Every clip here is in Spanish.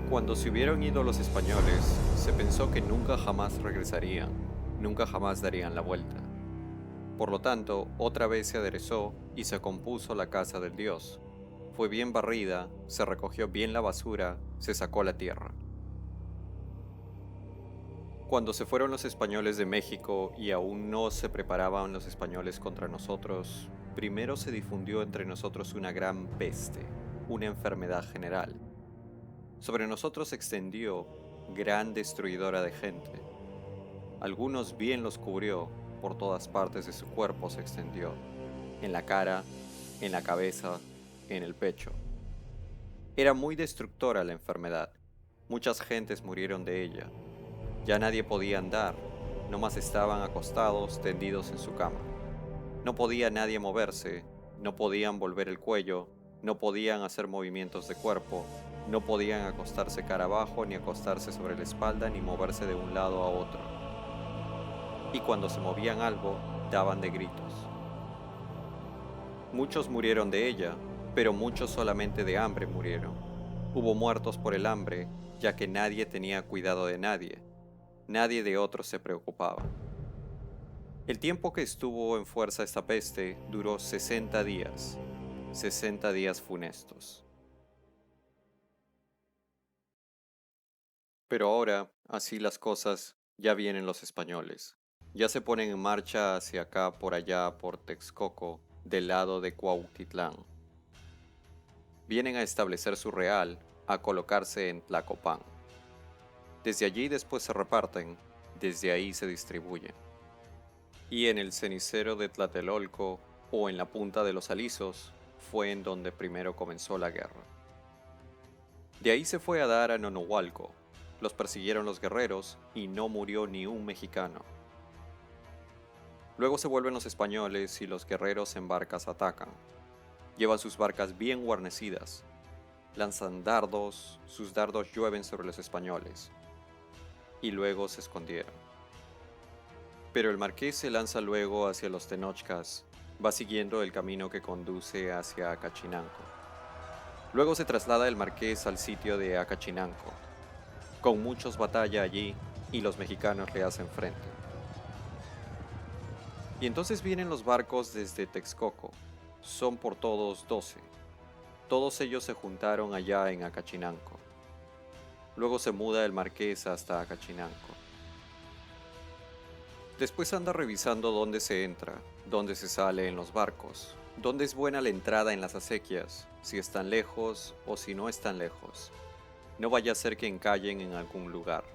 Cuando se hubieron ido los españoles, se pensó que nunca jamás regresarían, nunca jamás darían la vuelta. Por lo tanto, otra vez se aderezó y se compuso la casa del dios. Fue bien barrida, se recogió bien la basura, se sacó la tierra. Cuando se fueron los españoles de México y aún no se preparaban los españoles contra nosotros, primero se difundió entre nosotros una gran peste, una enfermedad general. Sobre nosotros se extendió, gran destruidora de gente. Algunos bien los cubrió, por todas partes de su cuerpo se extendió, en la cara, en la cabeza, en el pecho. Era muy destructora la enfermedad. Muchas gentes murieron de ella. Ya nadie podía andar, nomás estaban acostados, tendidos en su cama. No podía nadie moverse, no podían volver el cuello, no podían hacer movimientos de cuerpo, no podían acostarse cara abajo, ni acostarse sobre la espalda, ni moverse de un lado a otro. Y cuando se movían algo, daban de gritos. Muchos murieron de ella, pero muchos solamente de hambre murieron. Hubo muertos por el hambre, ya que nadie tenía cuidado de nadie. Nadie de otros se preocupaba. El tiempo que estuvo en fuerza esta peste duró 60 días, 60 días funestos. Pero ahora, así las cosas, ya vienen los españoles. Ya se ponen en marcha hacia acá, por allá, por Texcoco, del lado de Cuautitlán. Vienen a establecer su real, a colocarse en Tlacopan. Desde allí después se reparten, desde ahí se distribuyen. Y en el cenicero de Tlatelolco, o en la punta de los Alisos, fue en donde primero comenzó la guerra. De ahí se fue a dar a Nonohualco. Los persiguieron los guerreros y no murió ni un mexicano. Luego se vuelven los españoles y los guerreros en barcas atacan. Llevan sus barcas bien guarnecidas. Lanzan dardos, sus dardos llueven sobre los españoles. Y luego se escondieron. Pero el marqués se lanza luego hacia los Tenochcas, va siguiendo el camino que conduce hacia Acachinanco. Luego se traslada el marqués al sitio de Acachinanco. Con muchos batalla allí y los mexicanos le hacen frente. Y entonces vienen los barcos desde Texcoco. Son por todos 12. Todos ellos se juntaron allá en Acachinanco. Luego se muda el marqués hasta Acachinanco. Después anda revisando dónde se entra, dónde se sale en los barcos, dónde es buena la entrada en las acequias, si están lejos o si no están lejos. No vaya a ser que encallen en algún lugar.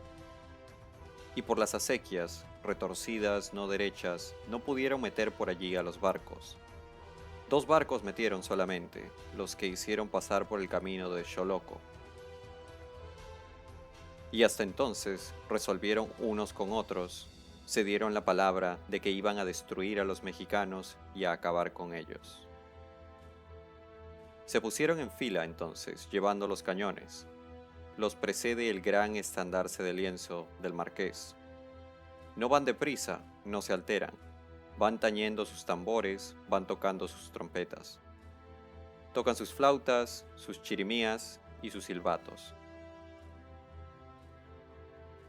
Y por las acequias, retorcidas, no derechas, no pudieron meter por allí a los barcos. 2 barcos metieron solamente, los que hicieron pasar por el camino de Xoloco. Y hasta entonces resolvieron unos con otros, se dieron la palabra de que iban a destruir a los mexicanos y a acabar con ellos. Se pusieron en fila entonces, llevando los cañones. Los precede el gran estandarte de lienzo del marqués. No van deprisa, no se alteran. Van tañendo sus tambores, van tocando sus trompetas. Tocan sus flautas, sus chirimías y sus silbatos.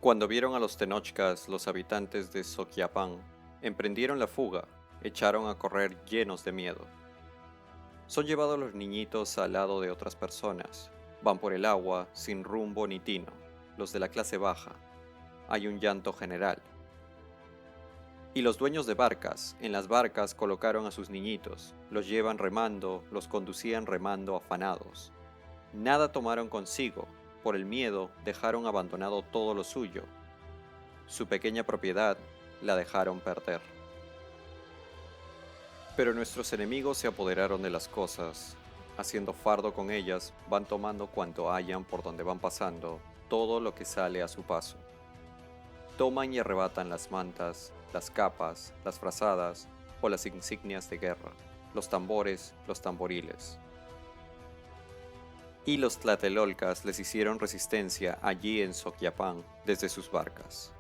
Cuando vieron a los Tenochcas, los habitantes de Soquiapán, emprendieron la fuga, echaron a correr llenos de miedo. Son llevados los niñitos al lado de otras personas. Van por el agua, sin rumbo ni tino, los de la clase baja. Hay un llanto general. Y los dueños de barcas, en las barcas colocaron a sus niñitos, los llevan remando, los conducían remando afanados. Nada tomaron consigo, por el miedo dejaron abandonado todo lo suyo. Su pequeña propiedad la dejaron perder. Pero nuestros enemigos se apoderaron de las cosas. Haciendo fardo con ellas, van tomando cuanto hayan por donde van pasando, todo lo que sale a su paso. Toman y arrebatan las mantas, las capas, las frazadas o las insignias de guerra, los tambores, los tamboriles. Y los tlatelolcas les hicieron resistencia allí en Soquiapán desde sus barcas.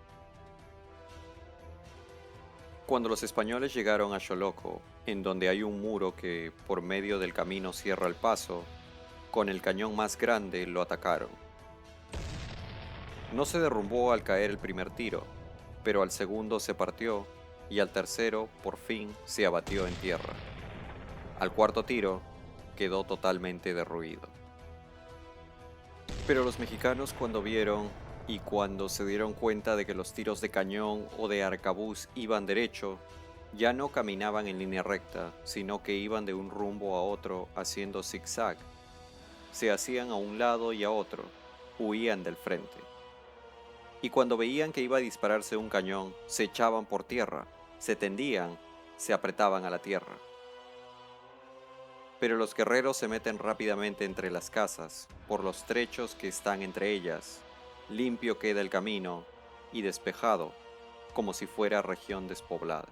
Cuando los españoles llegaron a Xoloco, en donde hay un muro que por medio del camino cierra el paso, con el cañón más grande lo atacaron. No se derrumbó al caer el primer tiro, pero al segundo se partió y al tercero, por fin, se abatió en tierra. Al cuarto tiro, quedó totalmente derruido. Pero los mexicanos cuando vieron y cuando se dieron cuenta de que los tiros de cañón o de arcabuz iban derecho, ya no caminaban en línea recta, sino que iban de un rumbo a otro haciendo zigzag. Se hacían a un lado y a otro, huían del frente. Y cuando veían que iba a dispararse un cañón, se echaban por tierra, se tendían, se apretaban a la tierra. Pero los guerreros se meten rápidamente entre las casas, por los trechos que están entre ellas. Limpio queda el camino y despejado, como si fuera región despoblada.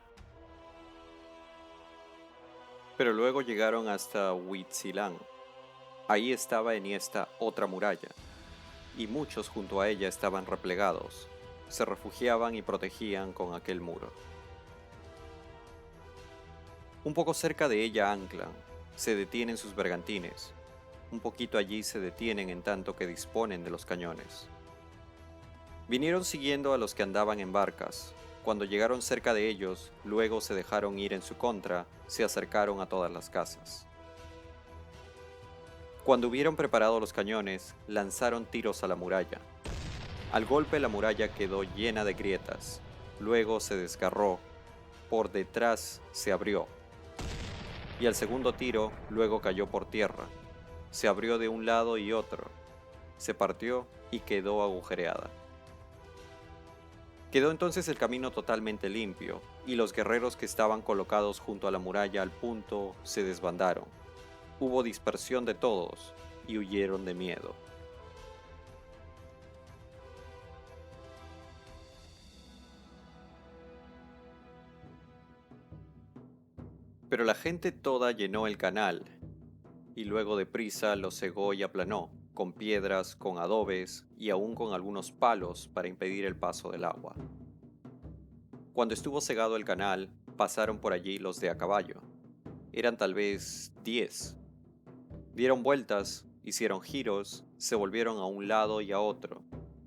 Pero luego llegaron hasta Huitzilán. Ahí estaba en esta otra muralla, y muchos junto a ella estaban replegados, se refugiaban y protegían con aquel muro. Un poco cerca de ella anclan, se detienen sus bergantines, un poquito allí se detienen en tanto que disponen de los cañones. Vinieron siguiendo a los que andaban en barcas. Cuando llegaron cerca de ellos, luego se dejaron ir en su contra, se acercaron a todas las casas. Cuando hubieron preparado los cañones, lanzaron tiros a la muralla. Al golpe la muralla quedó llena de grietas, luego se desgarró, por detrás se abrió. Y al segundo tiro, luego cayó por tierra, se abrió de un lado y otro, se partió y quedó agujereada. Quedó entonces el camino totalmente limpio, y los guerreros que estaban colocados junto a la muralla al punto se desbandaron. Hubo dispersión de todos, y huyeron de miedo. Pero la gente toda llenó el canal, y luego deprisa lo cegó y aplanó, con piedras, con adobes y aún con algunos palos para impedir el paso del agua. Cuando estuvo cegado el canal, pasaron por allí los de a caballo. Eran tal vez 10. Dieron vueltas, hicieron giros, se volvieron a un lado y a otro,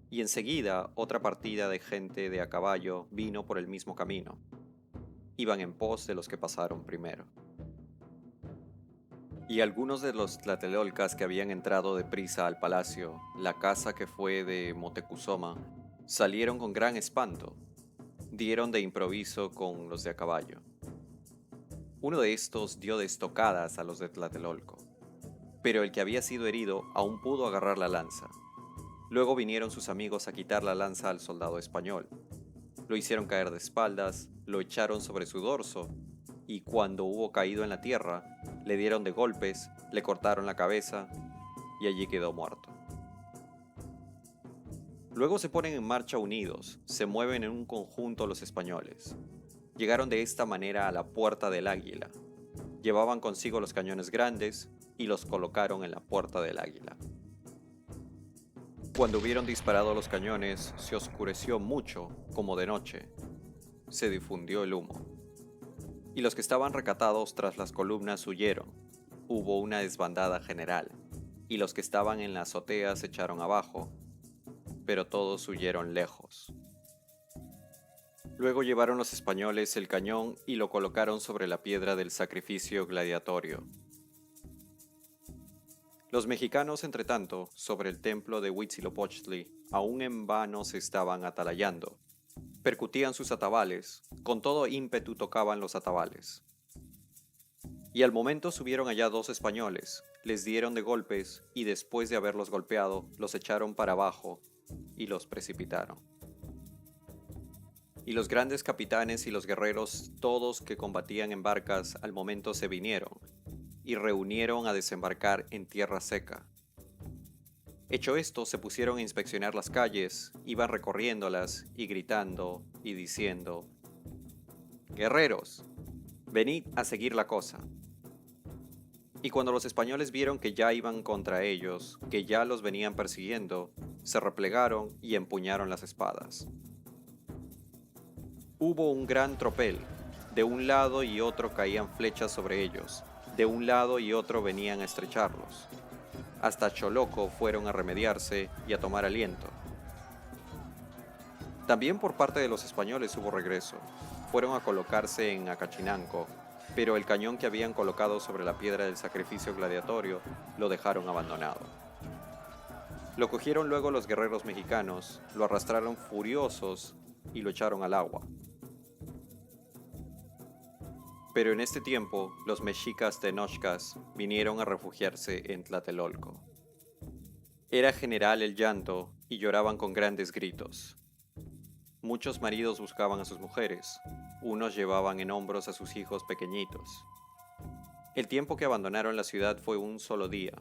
y enseguida otra partida de gente de a caballo vino por el mismo camino. Iban en pos de los que pasaron primero. Y algunos de los tlatelolcas que habían entrado deprisa al palacio, la casa que fue de Motecuzoma, salieron con gran espanto. Dieron de improviso con los de a caballo. Uno de estos dio de estocadas a los de Tlatelolco, pero el que había sido herido aún pudo agarrar la lanza. Luego vinieron sus amigos a quitar la lanza al soldado español. Lo hicieron caer de espaldas, lo echaron sobre su dorso, y cuando hubo caído en la tierra, le dieron de golpes, le cortaron la cabeza, y allí quedó muerto. Luego se ponen en marcha unidos, se mueven en un conjunto los españoles. Llegaron de esta manera a la Puerta del Águila. Llevaban consigo los cañones grandes y los colocaron en la Puerta del Águila. Cuando hubieron disparado los cañones, se oscureció mucho, como de noche. Se difundió el humo. Y los que estaban recatados tras las columnas huyeron. Hubo una desbandada general, y los que estaban en la azotea se echaron abajo, pero todos huyeron lejos. Luego llevaron los españoles el cañón y lo colocaron sobre la piedra del sacrificio gladiatorio. Los mexicanos, entretanto, sobre el templo de Huitzilopochtli, aún en vano se estaban atalayando. Percutían sus atabales, con todo ímpetu tocaban los atabales. Y al momento subieron allá 2 españoles, les dieron de golpes y después de haberlos golpeado, los echaron para abajo y los precipitaron. Y los grandes capitanes y los guerreros, todos que combatían en barcas, al momento se vinieron y reunieron a desembarcar en tierra seca. Hecho esto, se pusieron a inspeccionar las calles, iban recorriéndolas y gritando y diciendo: «Guerreros, venid a seguir la cosa». Y cuando los españoles vieron que ya iban contra ellos, que ya los venían persiguiendo, se replegaron y empuñaron las espadas. Hubo un gran tropel, de un lado y otro caían flechas sobre ellos, de un lado y otro venían a estrecharlos. Hasta Choloco fueron a remediarse y a tomar aliento. También por parte de los españoles hubo regreso. Fueron a colocarse en Acachinanco, pero el cañón que habían colocado sobre la piedra del sacrificio gladiatorio lo dejaron abandonado. Lo cogieron luego los guerreros mexicanos, lo arrastraron furiosos y lo echaron al agua. Pero en este tiempo, los mexicas tenochcas vinieron a refugiarse en Tlatelolco. Era general el llanto y lloraban con grandes gritos. Muchos maridos buscaban a sus mujeres, unos llevaban en hombros a sus hijos pequeñitos. El tiempo que abandonaron la ciudad fue un solo día,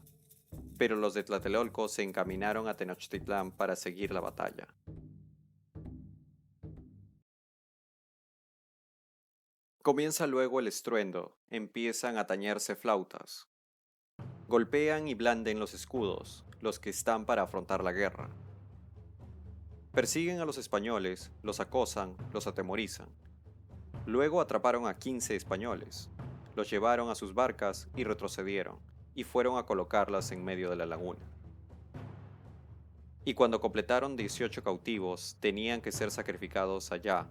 pero los de Tlatelolco se encaminaron a Tenochtitlán para seguir la batalla. Comienza luego el estruendo, empiezan a tañerse flautas. Golpean y blanden los escudos, los que están para afrontar la guerra. Persiguen a los españoles, los acosan, los atemorizan. Luego atraparon a 15 españoles, los llevaron a sus barcas y retrocedieron, y fueron a colocarlas en medio de la laguna. Y cuando completaron 18 cautivos, tenían que ser sacrificados allá,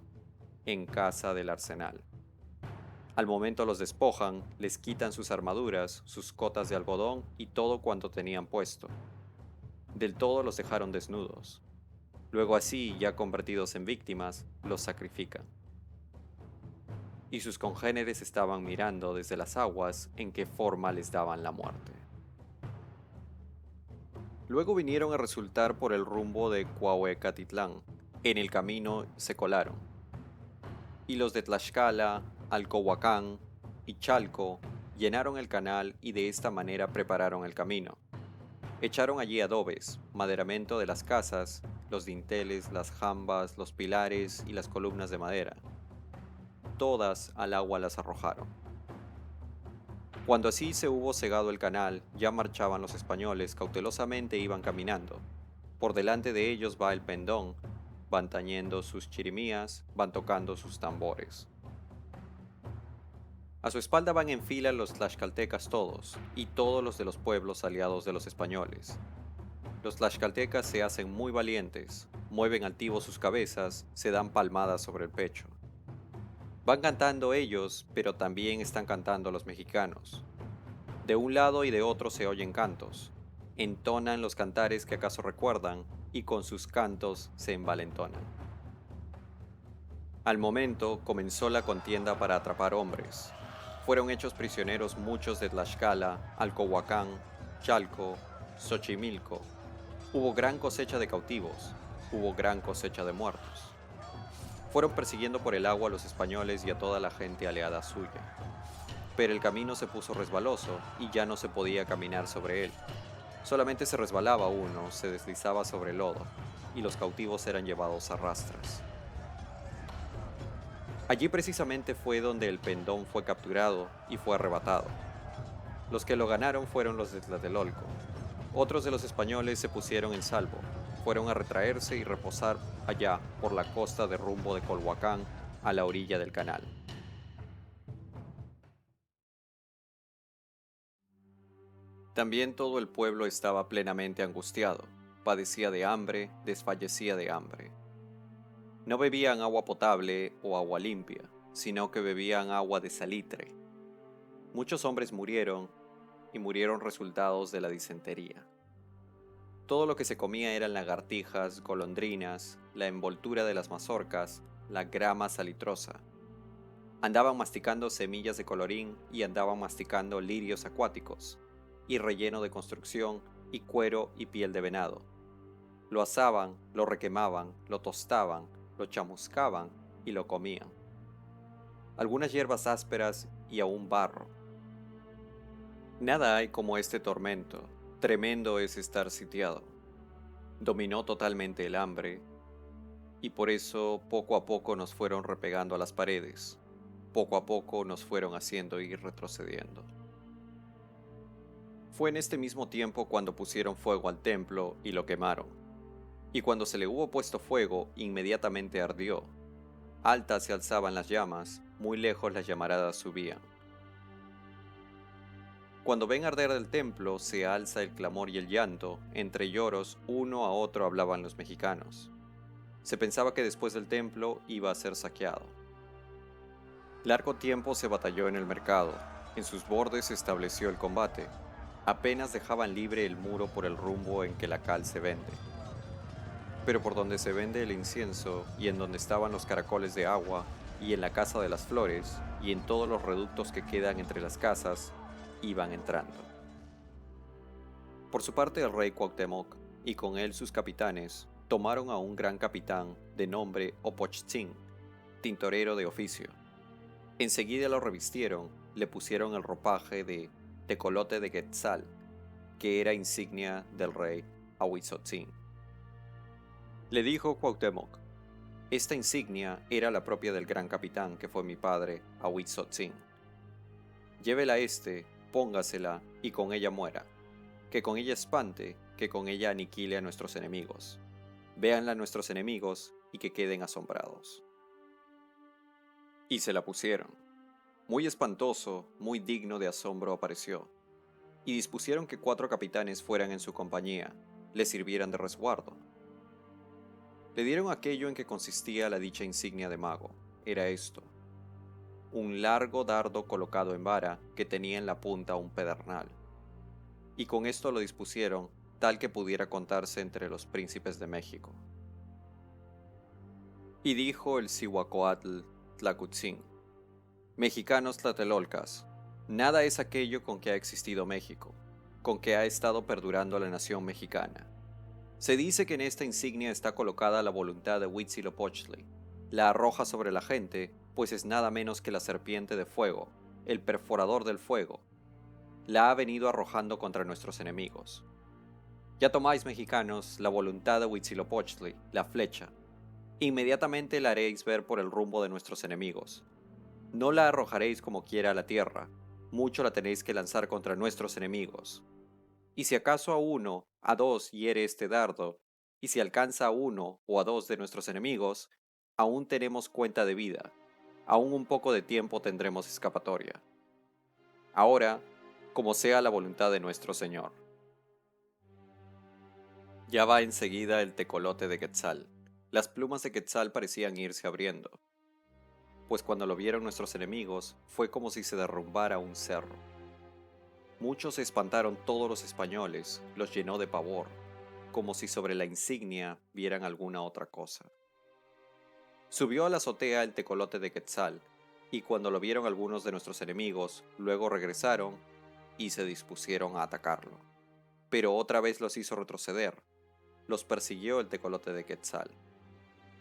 en casa del arsenal. Al momento los despojan, les quitan sus armaduras, sus cotas de algodón y todo cuanto tenían puesto. Del todo los dejaron desnudos. Luego así, ya convertidos en víctimas, los sacrifican. Y sus congéneres estaban mirando desde las aguas en qué forma les daban la muerte. Luego vinieron a resultar por el rumbo de Cuauhecatitlán. En el camino se colaron. Y los de Tlaxcala, Alcohuacán y Chalco llenaron el canal y de esta manera prepararon el camino. Echaron allí adobes, maderamento de las casas, los dinteles, las jambas, los pilares y las columnas de madera. Todas al agua las arrojaron. Cuando así se hubo cegado el canal, ya marchaban los españoles, cautelosamente iban caminando. Por delante de ellos va el pendón, van tañendo sus chirimías, van tocando sus tambores. A su espalda van en fila los tlaxcaltecas todos, y todos los de los pueblos aliados de los españoles. Los tlaxcaltecas se hacen muy valientes, mueven altivos sus cabezas, se dan palmadas sobre el pecho. Van cantando ellos, pero también están cantando los mexicanos. De un lado y de otro se oyen cantos. Entonan los cantares que acaso recuerdan, y con sus cantos se envalentonan. Al momento comenzó la contienda para atrapar hombres. Fueron hechos prisioneros muchos de Tlaxcala, Alcohuacán, Chalco, Xochimilco. Hubo gran cosecha de cautivos, hubo gran cosecha de muertos. Fueron persiguiendo por el agua a los españoles y a toda la gente aliada suya. Pero el camino se puso resbaloso y ya no se podía caminar sobre él. Solamente se resbalaba uno, se deslizaba sobre el lodo, y los cautivos eran llevados a rastras. Allí precisamente fue donde el pendón fue capturado y fue arrebatado. Los que lo ganaron fueron los de Tlatelolco. Otros de los españoles se pusieron en salvo, fueron a retraerse y reposar allá por la costa de rumbo de Colhuacán a la orilla del canal. También todo el pueblo estaba plenamente angustiado, padecía de hambre, desfallecía de hambre. No bebían agua potable o agua limpia, sino que bebían agua de salitre. Muchos hombres murieron y murieron resultados de la disentería. Todo lo que se comía eran lagartijas, golondrinas, la envoltura de las mazorcas, la grama salitrosa. Andaban masticando semillas de colorín y andaban masticando lirios acuáticos, y relleno de construcción, y cuero y piel de venado. Lo asaban, lo requemaban, lo tostaban, lo chamuscaban y lo comían. Algunas hierbas ásperas y aún barro. Nada hay como este tormento, tremendo es estar sitiado. Dominó totalmente el hambre, y por eso poco a poco nos fueron repegando a las paredes, poco a poco nos fueron haciendo ir retrocediendo. Fue en este mismo tiempo cuando pusieron fuego al templo y lo quemaron. Y cuando se le hubo puesto fuego, inmediatamente ardió. Altas se alzaban las llamas, muy lejos las llamaradas subían. Cuando ven arder el templo, se alza el clamor y el llanto, entre lloros uno a otro hablaban los mexicanos. Se pensaba que después del templo iba a ser saqueado. Largo tiempo se batalló en el mercado, en sus bordes se estableció el combate. Apenas dejaban libre el muro por el rumbo en que la cal se vende. Pero por donde se vende el incienso, y en donde estaban los caracoles de agua, y en la casa de las flores, y en todos los reductos que quedan entre las casas, iban entrando. Por su parte el rey Cuauhtémoc, y con él sus capitanes, tomaron a un gran capitán de nombre Opochtzin, tintorero de oficio. Enseguida lo revistieron, le pusieron el ropaje de tecolote de Quetzal, que era insignia del rey Ahuizotzin. Le dijo Cuauhtémoc: esta insignia era la propia del gran capitán que fue mi padre, Ahuizotzin. Llévela póngasela y con ella muera. Que con ella espante, que con ella aniquile a nuestros enemigos. Véanla nuestros enemigos y que queden asombrados. Y se la pusieron. Muy espantoso, muy digno de asombro apareció. Y dispusieron que 4 capitanes fueran en su compañía, le sirvieran de resguardo. Le dieron aquello en que consistía la dicha insignia de mago. Era esto: un largo dardo colocado en vara que tenía en la punta un pedernal. Y con esto lo dispusieron tal que pudiera contarse entre los príncipes de México. Y dijo el Cihuacóatl Tlacutzin: mexicanos tlatelolcas, nada es aquello con que ha existido México, con que ha estado perdurando la nación mexicana. Se dice que en esta insignia está colocada la voluntad de Huitzilopochtli. La arroja sobre la gente, pues es nada menos que la serpiente de fuego, el perforador del fuego. La ha venido arrojando contra nuestros enemigos. Ya tomáis, mexicanos, la voluntad de Huitzilopochtli, la flecha. Inmediatamente la haréis ver por el rumbo de nuestros enemigos. No la arrojaréis como quiera a la tierra, mucho la tenéis que lanzar contra nuestros enemigos. Y si acaso a 1, a 2 hiere este dardo, y si alcanza a 1 o a 2 de nuestros enemigos, aún tenemos cuenta de vida, aún un poco de tiempo tendremos escapatoria. Ahora, como sea la voluntad de nuestro Señor. Ya va enseguida el tecolote de Quetzal. Las plumas de Quetzal parecían irse abriendo, pues cuando lo vieron nuestros enemigos fue como si se derrumbara un cerro. Muchos se espantaron, todos los españoles, los llenó de pavor, como si sobre la insignia vieran alguna otra cosa. Subió a la azotea el tecolote de Quetzal, y cuando lo vieron algunos de nuestros enemigos, luego regresaron y se dispusieron a atacarlo. Pero otra vez los hizo retroceder. Los persiguió el tecolote de Quetzal.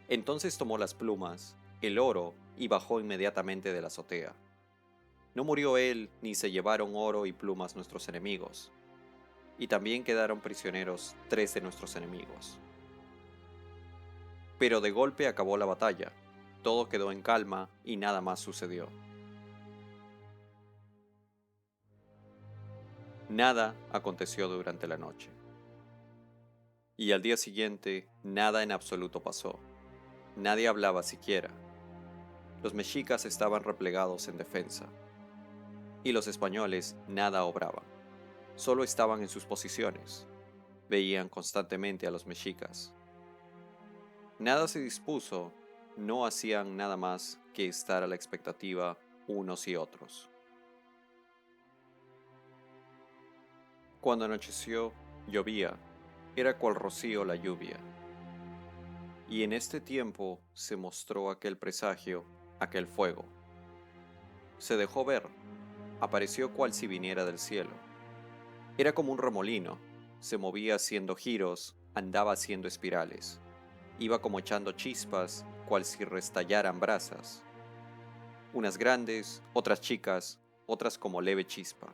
Entonces tomó las plumas, el oro, y bajó inmediatamente de la azotea. No murió él, ni se llevaron oro y plumas nuestros enemigos. Y también quedaron prisioneros 3 de nuestros enemigos. Pero de golpe acabó la batalla, todo quedó en calma y nada más sucedió. Nada aconteció durante la noche. Y al día siguiente, nada en absoluto pasó. Nadie hablaba siquiera. Los mexicas estaban replegados en defensa. Y los españoles nada obraban. Solo estaban en sus posiciones. Veían constantemente a los mexicas. Nada se dispuso, no hacían nada más que estar a la expectativa unos y otros. Cuando anocheció, llovía, era cual rocío la lluvia. Y en este tiempo se mostró aquel presagio, aquel fuego. Se dejó ver, apareció cual si viniera del cielo. Era como un remolino, se movía haciendo giros, andaba haciendo espirales. Iba como echando chispas, cual si restallaran brasas. Unas grandes, otras chicas, otras como leve chispa.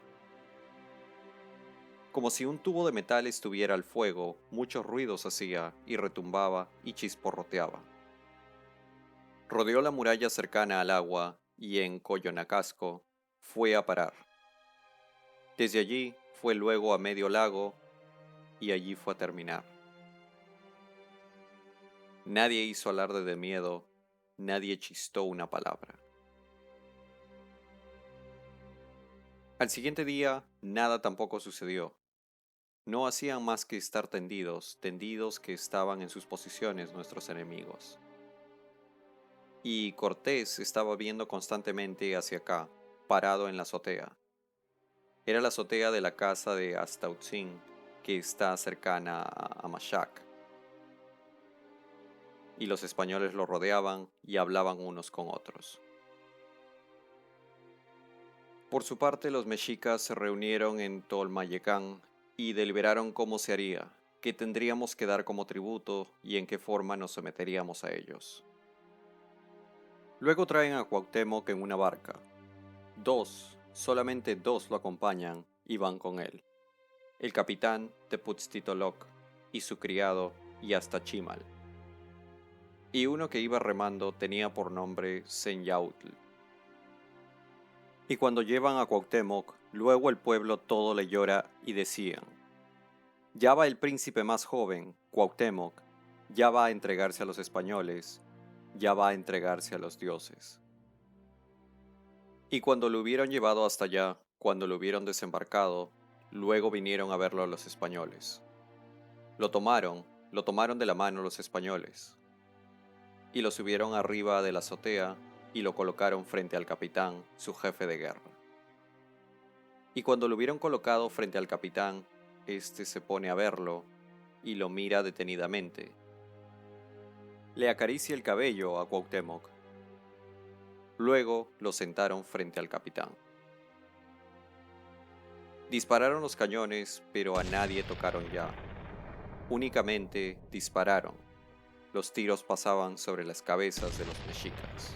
Como si un tubo de metal estuviera al fuego, muchos ruidos hacía, y retumbaba y chisporroteaba. Rodeó la muralla cercana al agua, y en Coyonacasco fue a parar. Desde allí fue luego a medio lago, y allí fue a terminar. Nadie hizo alarde de miedo, nadie chistó una palabra. Al siguiente día, nada tampoco sucedió. No hacían más que estar tendidos que estaban en sus posiciones nuestros enemigos. Y Cortés estaba viendo constantemente hacia acá, parado en la azotea. Era la azotea de la casa de Astautzin, que está cercana a Amachac, y los españoles lo rodeaban y hablaban unos con otros. Por su parte, los mexicas se reunieron en Tolmayecán y deliberaron cómo se haría, qué tendríamos que dar como tributo y en qué forma nos someteríamos a ellos. Luego traen a Cuauhtémoc en una barca. Solamente dos lo acompañan y van con él. El capitán Teputztitoloc y su criado y hasta Chimal. Y uno que iba remando tenía por nombre Senyautl. Y cuando llevan a Cuauhtémoc, luego el pueblo todo le llora y decían: ya va el príncipe más joven, Cuauhtémoc, ya va a entregarse a los españoles, ya va a entregarse a los dioses. Y cuando lo hubieron llevado hasta allá, cuando lo hubieron desembarcado, luego vinieron a verlo a los españoles. Lo tomaron de la mano los españoles, y lo subieron arriba de la azotea y lo colocaron frente al capitán, su jefe de guerra. Y cuando lo hubieron colocado frente al capitán, éste se pone a verlo y lo mira detenidamente. Le acaricia el cabello a Cuauhtémoc. Luego lo sentaron frente al capitán. Dispararon los cañones, pero a nadie tocaron ya. Únicamente dispararon. Los tiros pasaban sobre las cabezas de los mexicas.